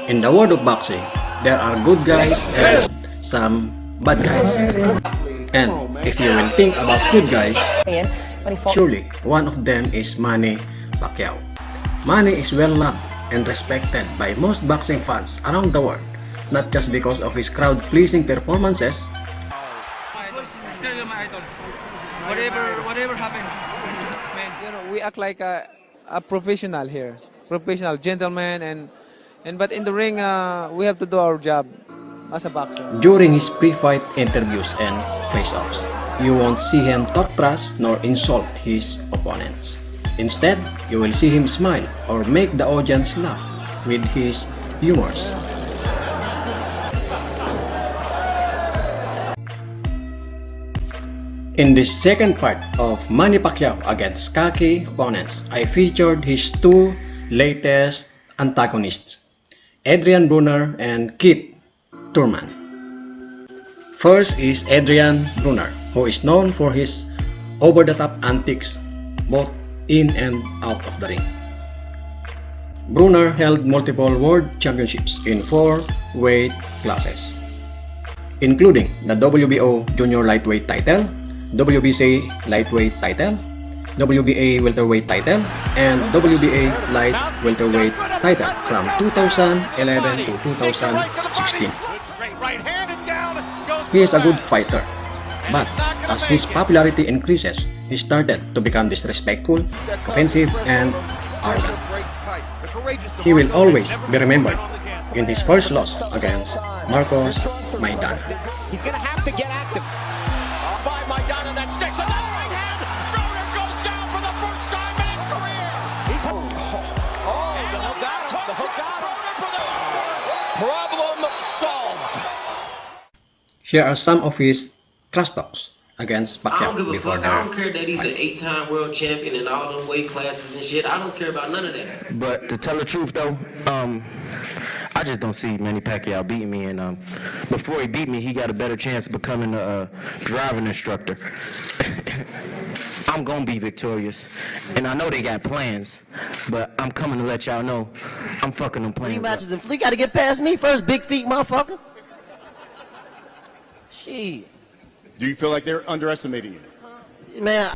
In the world of boxing, there are good guys and some bad guys. And if you will think about good guys, surely one of them is Manny Pacquiao. Manny is well loved and respected by most boxing fans around the world, not just because of his crowd-pleasing performances. Still my idol. Whatever happened, man. You know, we act like a professional here, professional gentleman, and but in the ring, we have to do our job as a boxer. During his pre-fight interviews and face-offs, you won't see him talk trash nor insult his opponents. Instead, you will see him smile or make the audience laugh with his humors. In this second part of Manny Pacquiao against cocky opponents, I featured his two latest antagonists, Adrian Bruner and Keith Thurman. First is Adrian Bruner, who is known for his over-the-top antics, both in and out of the ring. Bruner held multiple world championships in 4 weight classes, including the WBO Junior Lightweight title, WBC Lightweight title, WBA Welterweight title, and WBA Light Welterweight title from 2011 to 2016. He is a good fighter, but as his popularity increases, he started to become disrespectful, offensive, and arrogant. He will always be remembered in his first loss against Marcos Maidana. He's going to have to get active. By Maidana, that sticks another right hand. Broner goes down for the first time in his career. He's the hook got Broner for the problem solved. Here are some of his trash talks against I Pacquiao don't give a before fuck. I don't the care that he's an 8-time world champion in all them weight classes and shit. I don't care about none of that. But to tell the truth, though, I just don't see Manny Pacquiao beating me. And before he beat me, he got a better chance of becoming a driving instructor. I'm gonna be victorious, and I know they got plans, but I'm coming to let y'all know I'm fucking them plans up. Matches and you gotta get past me first, big feet motherfucker. Shit. Do you feel like they're underestimating you? Man,